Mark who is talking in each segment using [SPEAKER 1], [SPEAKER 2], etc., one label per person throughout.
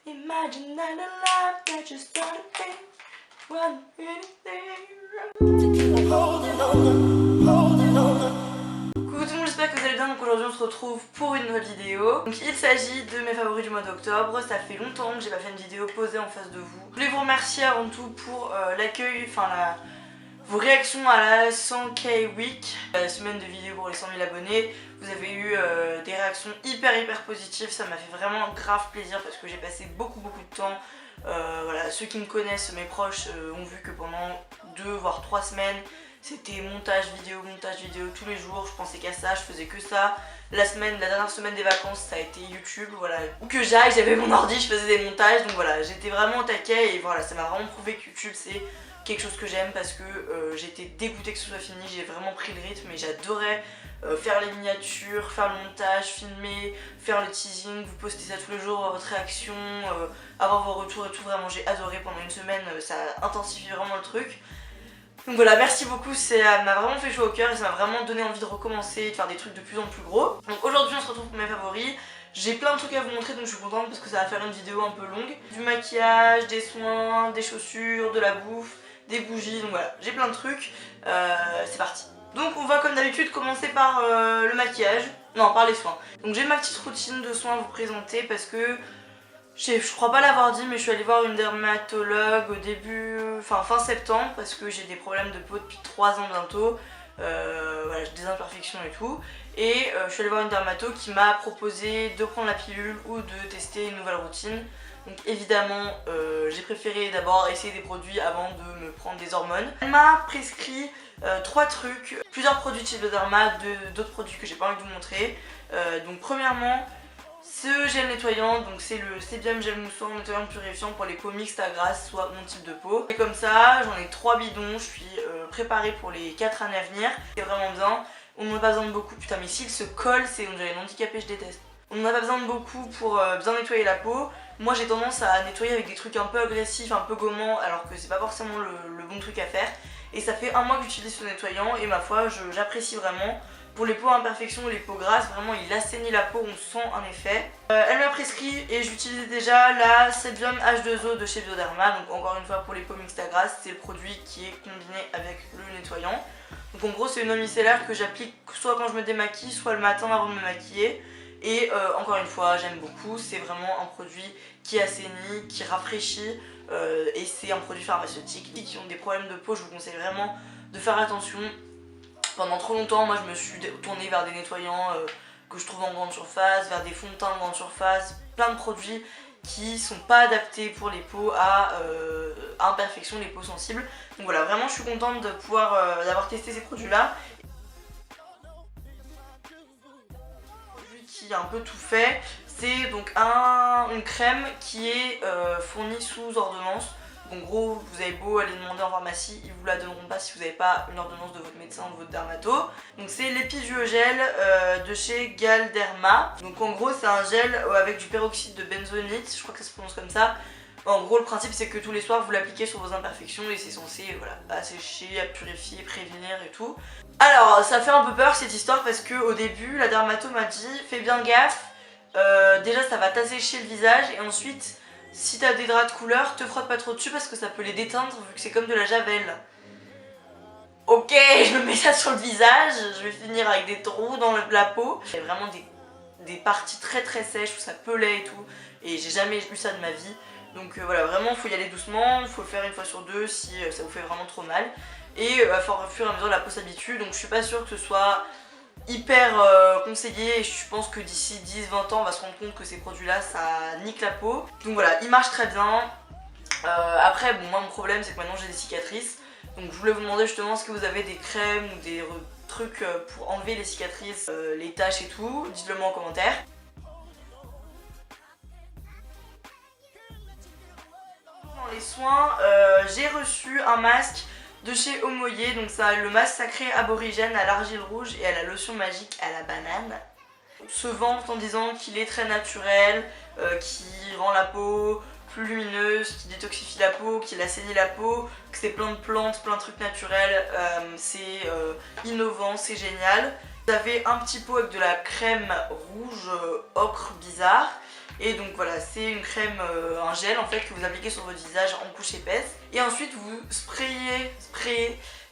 [SPEAKER 1] Imagine that a life that just started playing. One Coucou tout le monde, j'espère que vous allez bien. Donc aujourd'hui on se retrouve pour une nouvelle vidéo. Donc il s'agit de mes favoris du mois d'octobre. Ça fait longtemps que j'ai pas fait une vidéo posée en face de vous. Je voulais vous remercier avant tout pour l'accueil, vos réactions à la 100K Week, la semaine de vidéos pour les 100 000 abonnés. Vous avez eu des réactions hyper positives, ça m'a fait vraiment grave plaisir parce que j'ai passé beaucoup de temps. Voilà, ceux qui me connaissent, mes proches, ont vu que pendant 2 voire 3 semaines, c'était montage vidéo tous les jours. Je pensais qu'à ça, je faisais que ça. La dernière semaine des vacances, ça a été YouTube, voilà. Où que j'aille, j'avais mon ordi, je faisais des montages, donc voilà, j'étais vraiment au taquet et voilà, ça m'a vraiment prouvé que YouTube c'est quelque chose que j'aime parce que j'étais dégoûtée que ce soit fini, j'ai vraiment pris le rythme et j'adorais faire les miniatures, faire le montage, filmer, faire le teasing, vous poster ça tous les jours, avoir votre réaction, avoir vos retours et tout. Vraiment j'ai adoré pendant une semaine, ça a intensifié vraiment le truc. Donc voilà, merci beaucoup, ça m'a vraiment fait chaud au cœur et ça m'a vraiment donné envie de recommencer, de faire des trucs de plus en plus gros. Donc aujourd'hui on se retrouve pour mes favoris. J'ai plein de trucs à vous montrer donc je suis contente parce que ça va faire une vidéo un peu longue. Du maquillage, des soins, des chaussures, de la bouffe, des bougies, donc voilà, j'ai plein de trucs. C'est parti. Donc on va comme d'habitude commencer par le maquillage, non par les soins. Donc j'ai ma petite routine de soins à vous présenter parce que je crois pas l'avoir dit mais je suis allée voir une dermatologue au début, fin septembre parce que j'ai des problèmes de peau depuis 3 ans bientôt. Voilà, j'ai des imperfections et tout. Et je suis allée voir une dermato qui m'a proposé de prendre la pilule ou de tester une nouvelle routine. Donc évidemment j'ai préféré d'abord essayer des produits avant de me prendre des hormones. Elle m'a prescrit 3 trucs, plusieurs produits de chez Bioderma, d'autres produits que j'ai pas envie de vous montrer. Donc premièrement, ce gel nettoyant, donc c'est le Sebium gel moussant nettoyant purifiant pour les peaux mixtes à grasse, soit mon type de peau. Et comme ça, j'en ai 3 bidons, je suis préparée pour les 4 années à venir. C'est vraiment bien, on n'en a pas besoin de beaucoup. Putain mais s'il se colle, c'est on dirait une handicapée, je déteste. On n'en a pas besoin de beaucoup pour bien nettoyer la peau. Moi j'ai tendance à nettoyer avec des trucs un peu agressifs, un peu gommants, alors que c'est pas forcément le bon truc à faire. Et ça fait un mois que j'utilise ce nettoyant et ma foi j'apprécie vraiment. Pour les peaux à imperfection ou les peaux grasses, vraiment il assainit la peau, on sent un effet. Elle m'a prescrit et j'utilise déjà la Sebium H2O de chez Bioderma. Donc encore une fois pour les peaux mixtes à grasse, c'est le produit qui est combiné avec le nettoyant. Donc en gros c'est une eau micellaire que j'applique soit quand je me démaquille, soit le matin avant de me maquiller. Et encore une fois j'aime beaucoup, c'est vraiment un produit qui assainit, qui rafraîchit et c'est un produit pharmaceutique. Qui ont des problèmes de peau, je vous conseille vraiment de faire attention. Pendant trop longtemps moi je me suis tournée vers des nettoyants que je trouve en grande surface, vers des fonds de teint en grande surface, plein de produits qui sont pas adaptés pour les peaux à imperfection, les peaux sensibles. Donc voilà, vraiment je suis contente de pouvoir d'avoir testé ces produits là. Qui a un peu tout fait, c'est donc une crème qui est fournie sous ordonnance. Donc en gros vous avez beau aller demander en pharmacie, ils vous la donneront pas si vous n'avez pas une ordonnance de votre médecin ou de votre dermato. Donc c'est l'Epiduogel de chez Galderma. Donc en gros c'est un gel avec du peroxyde de benzoate, je crois que ça se prononce comme ça. En gros le principe c'est que tous les soirs vous l'appliquez sur vos imperfections et c'est censé voilà, assécher, purifier, prévenir et tout. Alors ça fait un peu peur cette histoire parce que au début la dermato m'a dit fais bien gaffe, déjà ça va t'assécher le visage et ensuite si t'as des draps de couleur te frotte pas trop dessus parce que ça peut les déteindre vu que c'est comme de la javel. Ok, je me mets ça sur le visage, je vais finir avec des trous dans la peau. Il y a vraiment des parties très sèches où ça pelait et tout et j'ai jamais eu ça de ma vie. Donc voilà, vraiment faut y aller doucement, faut le faire une fois sur deux si ça vous fait vraiment trop mal. Et au fur et à mesure la peau s'habitue, donc je suis pas sûre que ce soit hyper conseillé et je pense que d'ici 10-20 ans on va se rendre compte que ces produits là ça nique la peau. Donc voilà, ils marchent très bien. Après bon moi mon problème c'est que maintenant j'ai des cicatrices. Donc je voulais vous demander justement est-ce que vous avez des crèmes ou des trucs pour enlever les cicatrices, les taches et tout, dites-le moi en commentaire. Dans les soins, j'ai reçu un masque de chez Omoyé, donc ça a le masque sacré aborigène à l'argile rouge et à la lotion magique à la banane. Se vante en disant qu'il est très naturel, qui rend la peau plus lumineuse, qui détoxifie la peau, qui assainit la peau, que c'est plein de plantes, plein de trucs naturels, c'est innovant, c'est génial. Vous avez un petit pot avec de la crème rouge ocre bizarre Et donc voilà, c'est une crème, un gel en fait que vous appliquez sur votre visage en couche épaisse. Et ensuite vous sprayez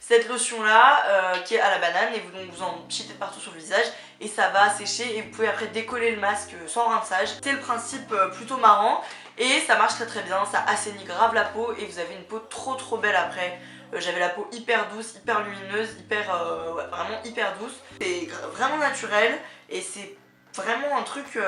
[SPEAKER 1] cette lotion là qui est à la banane et donc vous en cheatez partout sur le visage et ça va sécher et vous pouvez après décoller le masque sans rinçage. C'est le principe plutôt marrant et ça marche très bien, ça assainit grave la peau et vous avez une peau trop belle après. J'avais la peau hyper douce, hyper lumineuse, ouais, vraiment hyper douce. C'est vraiment naturel et c'est vraiment un truc...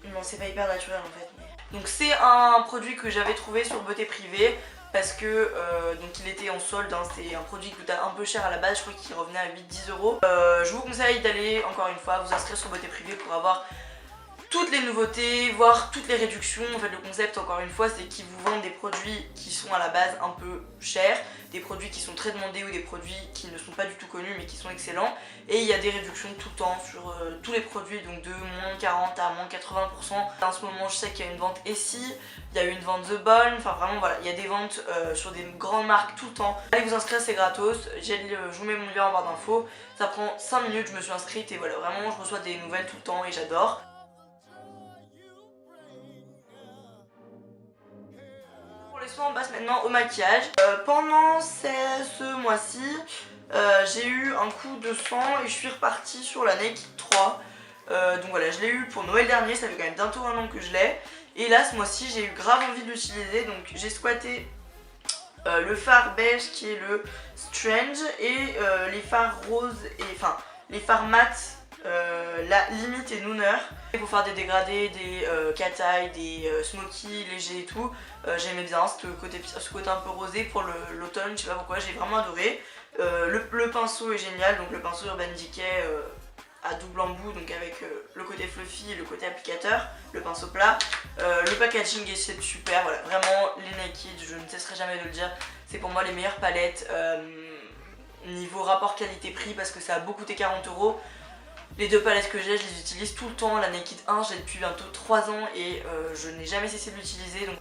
[SPEAKER 1] Non, c'est pas hyper naturel en fait. Donc c'est un produit que j'avais trouvé sur Beauté Privée parce que donc il était en solde, hein, c'est un produit qui coûtait un peu cher à la base, je crois qu'il revenait à 8-10 euros. Je vous conseille d'aller encore une fois vous inscrire sur Beauté Privée pour avoir toutes les nouveautés, voir toutes les réductions. En fait le concept encore une fois c'est qu'ils vous vendent des produits qui sont à la base un peu chers, des produits qui sont très demandés ou des produits qui ne sont pas du tout connus mais qui sont excellents. Et il y a des réductions tout le temps sur tous les produits, donc de moins 40 à moins 80%. En ce moment je sais qu'il y a une vente Essie, il y a eu une vente The Balm, enfin vraiment voilà, il y a des ventes sur des grandes marques tout le temps. Allez vous inscrire, c'est gratos, je vous mets mon lien en barre d'infos, ça prend 5 minutes, je me suis inscrite et voilà, vraiment je reçois des nouvelles tout le temps et j'adore. Les soins on passe maintenant au maquillage. Pendant ce mois-ci, j'ai eu un coup de sang et je suis repartie sur la Naked 3. Donc voilà, je l'ai eu pour Noël dernier, ça fait quand même bientôt un an que je l'ai. Et là ce mois-ci j'ai eu grave envie de l'utiliser, donc j'ai squatté le fard beige qui est le Strange et les fards roses et enfin les fards mat la Limite et Nooner pour faire des dégradés, des cat eye, des smoky légers et tout. J'aimais bien ce côté un peu rosé pour l'automne, je sais pas pourquoi, j'ai vraiment adoré. Le pinceau est génial, donc le pinceau Urban Decay à double embout, donc avec le côté fluffy et le côté applicateur, le pinceau plat. Le packaging est super, voilà, vraiment les Naked, je ne cesserai jamais de le dire, c'est pour moi les meilleures palettes niveau rapport qualité-prix parce que ça a beau coûter 40 €. Les deux palettes que j'ai, je les utilise tout le temps. La Naked 1, je l'ai depuis bientôt 3 ans et je n'ai jamais cessé de l'utiliser. Donc...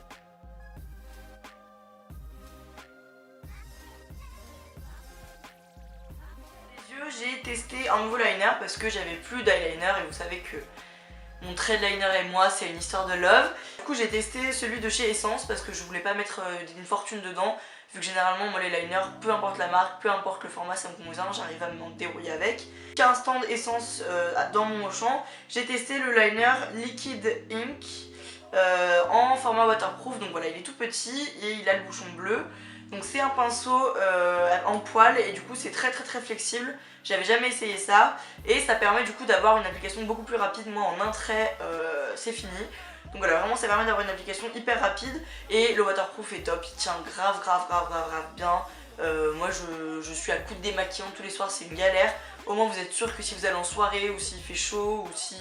[SPEAKER 1] Les yeux, j'ai testé un nouveau liner parce que j'avais plus d'eyeliner et vous savez que mon trait de liner et moi, c'est une histoire de love. Du coup, j'ai testé celui de chez Essence parce que je voulais pas mettre une fortune dedans. Vu que généralement, moi les liners, peu importe la marque, peu importe le format, ça me convient, j'arrive à m'en débrouiller avec. J'ai un stand Essence dans mon Auchan. J'ai testé le liner Liquid Ink en format waterproof. Donc voilà, il est tout petit et il a le bouchon bleu. Donc c'est un pinceau en poil et du coup c'est très flexible. J'avais jamais essayé ça et ça permet du coup d'avoir une application beaucoup plus rapide. Moi en un trait c'est fini. Donc voilà, vraiment ça permet d'avoir une application hyper rapide et le waterproof est top, il tient grave bien. Moi je suis à coup de démaquillant tous les soirs, c'est une galère. Au moins vous êtes sûr que si vous allez en soirée ou s'il fait chaud ou si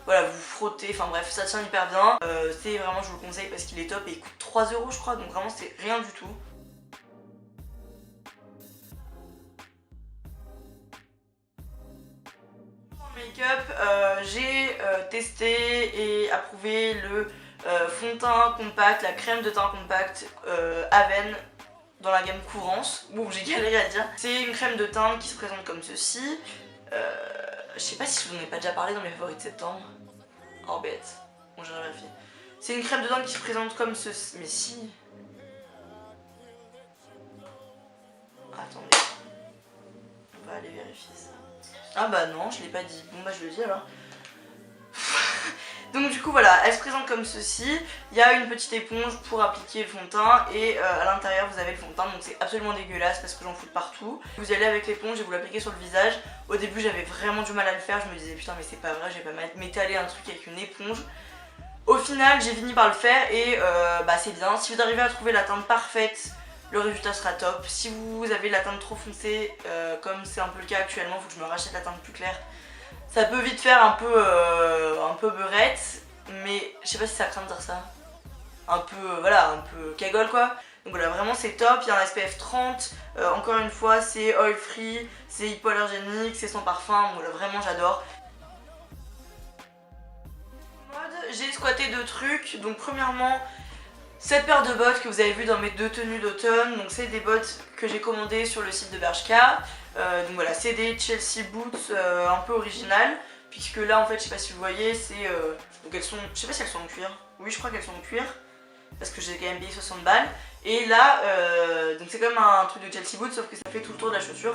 [SPEAKER 1] voilà, vous frottez, enfin bref, ça tient hyper bien. C'est vraiment, je vous le conseille parce qu'il est top et il coûte 3 € je crois, donc vraiment c'est rien du tout. Make-up, j'ai testé et approuvé le fond de teint compact, la crème de teint compact Aven dans la gamme Courance. Bon, j'ai galéré à dire. C'est une crème de teint qui se présente comme ceci. Je sais pas si je vous en ai pas déjà parlé dans mes favoris de septembre. Oh bête, bon j'ai vérifié. C'est une crème de teint qui se présente comme ceci. Mais si. Attendez. On va aller vérifier ça. Ah bah non, je l'ai pas dit. Bon bah je le dis alors. Donc du coup voilà, elle se présente comme ceci. Il y a une petite éponge pour appliquer le fond de teint et à l'intérieur vous avez le fond de teint. Donc c'est absolument dégueulasse parce que j'en fous de partout. Vous y allez avec l'éponge et vous l'appliquez sur le visage. Au début j'avais vraiment du mal à le faire. Je me disais putain mais c'est pas vrai, je vais pas m'étaler un truc avec une éponge. Au final j'ai fini par le faire et bah c'est bien. Si vous arrivez à trouver la teinte parfaite, le résultat sera top. Si vous avez la teinte trop foncée, comme c'est un peu le cas actuellement, il faut que je me rachète la teinte plus claire. Ça peut vite faire un peu beurette, mais je sais pas si ça craint de dire ça. Un peu, voilà, un peu cagole quoi. Donc voilà, vraiment c'est top, il y a un SPF 30, encore une fois c'est oil free, c'est hypoallergénique, c'est sans parfum, donc voilà, vraiment j'adore. J'ai squatté 2 trucs, donc premièrement cette paire de bottes que vous avez vu dans mes 2 tenues d'automne, donc c'est des bottes que j'ai commandées sur le site de Bershka. Donc voilà, c'est des Chelsea Boots un peu originales, puisque là en fait je sais pas si vous voyez, c'est donc elles sont, je sais pas si elles sont en cuir, oui je crois qu'elles sont en cuir parce que j'ai quand même payé 60 balles, et là donc c'est comme un truc de Chelsea Boots sauf que ça fait tout le tour de la chaussure.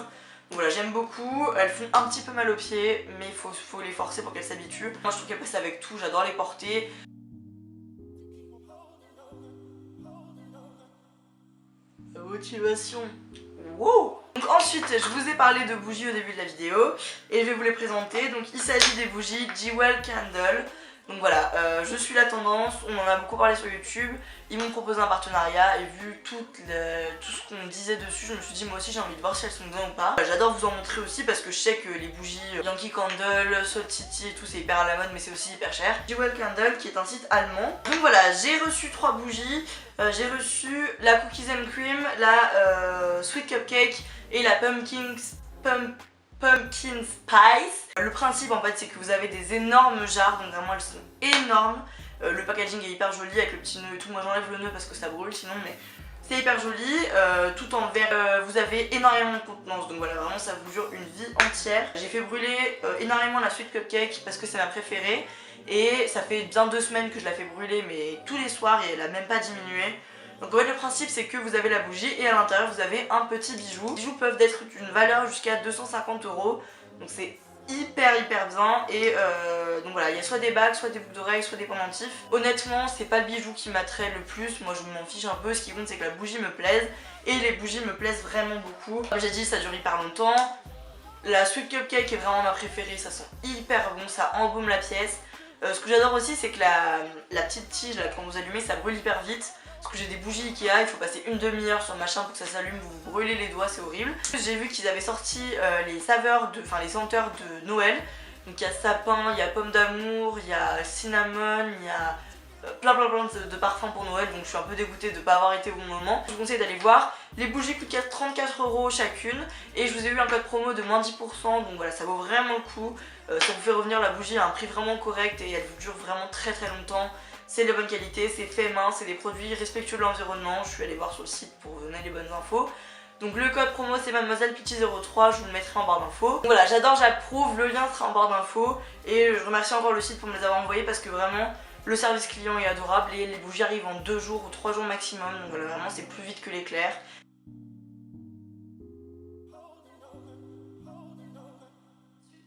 [SPEAKER 1] Donc voilà, j'aime beaucoup, elles font un petit peu mal aux pieds mais il faut les forcer pour qu'elles s'habituent. Moi je trouve qu'elles passent avec tout, j'adore les porter. La motivation. Wow. Donc ensuite je vous ai parlé de bougies au début de la vidéo et je vais vous les présenter. Donc il s'agit des bougies Jewel Candle. Donc voilà, je suis la tendance, on en a beaucoup parlé sur YouTube, ils m'ont proposé un partenariat et vu tout ce qu'on disait dessus, je me suis dit moi aussi j'ai envie de voir si elles sont bien ou pas. J'adore vous en montrer aussi parce que je sais que les bougies Yankee Candle, Salt City et tout c'est hyper à la mode mais c'est aussi hyper cher. Jewel Candle qui est un site allemand. Donc voilà, j'ai reçu 3 bougies, j'ai reçu la Cookies and Cream, la Sweet Cupcake et la Pumpkin Spice. Le principe en fait c'est que vous avez des énormes jarres, donc vraiment elles sont énormes. Le packaging est hyper joli avec le petit nœud et tout. Moi j'enlève le nœud parce que ça brûle sinon, mais c'est hyper joli. Tout en verre, vous avez énormément de contenance, donc voilà, vraiment ça vous dure une vie entière. J'ai fait brûler énormément la Sweet Cupcake parce que c'est ma préférée. Et ça fait bien 2 semaines que je la fais brûler mais tous les soirs et elle a même pas diminué. Donc en fait le principe c'est que vous avez la bougie et à l'intérieur vous avez un petit bijou. Les bijoux peuvent être d'une valeur jusqu'à 250 €. Donc c'est hyper bien et donc voilà, il y a soit des bagues, soit des boucles d'oreilles, soit des pendentifs. Honnêtement c'est pas le bijou qui m'attrait le plus, moi je m'en fiche un peu, ce qui compte c'est que la bougie me plaise et les bougies me plaisent vraiment beaucoup. Comme j'ai dit ça dure hyper longtemps. La Sweet Cupcake est vraiment ma préférée, ça sent hyper bon, ça embaume la pièce. Ce que j'adore aussi c'est que la petite tige là, quand vous allumez ça brûle hyper vite. Parce que j'ai des bougies Ikea, il faut passer une demi-heure sur le machin pour que ça s'allume, vous vous brûlez les doigts, c'est horrible. J'ai vu qu'ils avaient sorti les saveurs, les senteurs de Noël. Donc il y a sapin, il y a pomme d'amour, il y a cinnamon, il y a plein de parfums pour Noël. Donc je suis un peu dégoûtée de ne pas avoir été au bon moment. Je vous conseille d'aller voir. Les bougies coûtent 34 € chacune. Et je vous ai eu un code promo de moins 10%. Donc voilà, ça vaut vraiment le coup. Ça vous fait revenir la bougie à un prix vraiment correct et elle vous dure vraiment très longtemps. C'est de bonne qualité, c'est fait main, c'est des produits respectueux de l'environnement. Je suis allée voir sur le site pour vous donner les bonnes infos. Donc le code promo c'est Mademoiselle Peachy03, je vous le mettrai en barre d'infos. Voilà, j'adore, j'approuve, le lien sera en barre d'infos. Et je remercie encore le site pour me les avoir envoyés parce que vraiment le service client est adorable et les bougies arrivent en 2 jours ou 3 jours maximum. Donc voilà, vraiment c'est plus vite que l'éclair.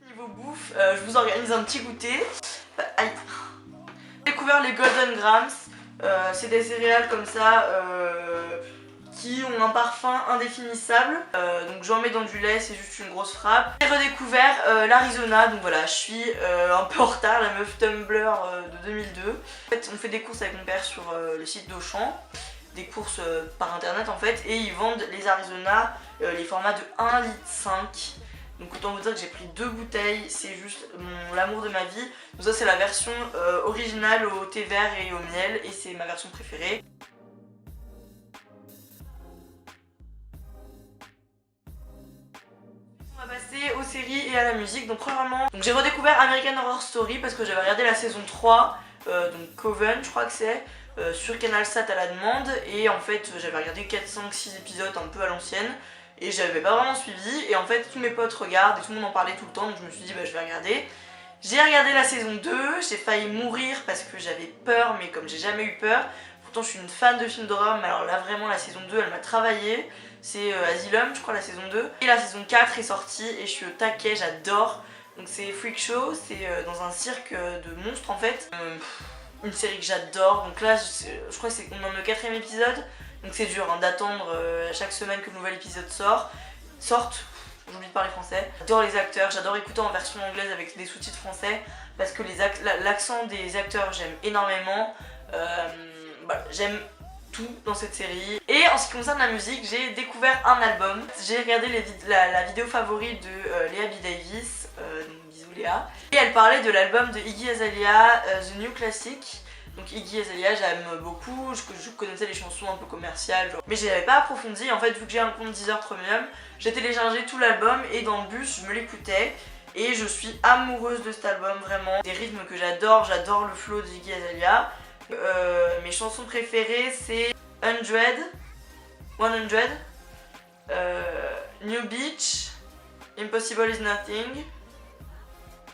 [SPEAKER 1] Niveau bouffe, je vous organise un petit goûter. Aïe. J'ai découvert les Golden Grams, c'est des céréales comme ça qui ont un parfum indéfinissable, donc j'en mets dans du lait, c'est juste une grosse frappe. J'ai redécouvert l'Arizona, donc voilà, je suis un peu en retard, la meuf Tumblr de 2002. En fait on fait des courses avec mon père sur le site d'Auchan, des courses par internet en fait, et ils vendent les Arizona, les formats de 1,5 litre. Donc autant vous dire que j'ai pris 2 bouteilles, c'est juste l'amour de ma vie. Donc ça c'est la version originale au thé vert et au miel et c'est ma version préférée. On va passer aux séries et à la musique. Donc premièrement, j'ai redécouvert American Horror Story parce que j'avais regardé la saison 3, donc Coven je crois que c'est, sur CanalSat à la demande. Et en fait j'avais regardé 4, 5, 6 épisodes un peu à l'ancienne. Et j'avais pas vraiment suivi et en fait tous mes potes regardent et tout le monde en parlait tout le temps donc je me suis dit bah je vais regarder. J'ai regardé la saison 2, j'ai failli mourir parce que j'avais peur mais comme j'ai jamais eu peur. Pourtant je suis une fan de films d'horreur mais alors là vraiment la saison 2 elle m'a travaillé. C'est Asylum je crois la saison 2. Et la saison 4 est sortie et je suis au taquet, j'adore. Donc c'est Freak Show, c'est dans un cirque de monstres en fait. Une série que j'adore, donc là je crois qu'on est dans le 4ème épisode. Donc c'est dur hein, d'attendre chaque semaine que le nouvel épisode sorte. J'oublie de parler français. J'adore les acteurs, j'adore écouter en version anglaise avec des sous-titres français parce que l'accent des acteurs j'aime énormément. Voilà, j'aime tout dans cette série. Et en ce qui concerne la musique, j'ai découvert un album. J'ai regardé la vidéo favorite de Léa B. Davis, donc bisous Léa. Et elle parlait de l'album de Iggy Azalea, The New Classic. Donc Iggy Azalea j'aime beaucoup, je connaissais les chansons un peu commerciales genre. Mais je n'avais pas approfondi, en fait vu que j'ai un compte Deezer Premium, j'ai téléchargé tout l'album et dans le bus je me l'écoutais. Et je suis amoureuse de cet album vraiment. Des rythmes que j'adore le flow d'Iggy Azalea. Mes chansons préférées c'est 100, New Beach, Impossible is Nothing,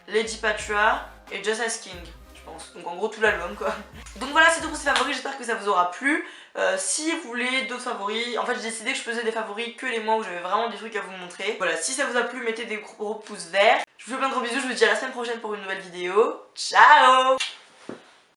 [SPEAKER 1] Lady Patra et Just Asking, je pense. Donc en gros tout l'album quoi. Donc voilà, c'est tout pour ces favoris, j'espère que ça vous aura plu. Si vous voulez d'autres favoris, en fait j'ai décidé que je faisais des favoris que les mois où j'avais vraiment des trucs à vous montrer. Voilà, si ça vous a plu, mettez des gros pouces verts. Je vous fais plein de gros bisous, je vous dis à la semaine prochaine pour une nouvelle vidéo. Ciao!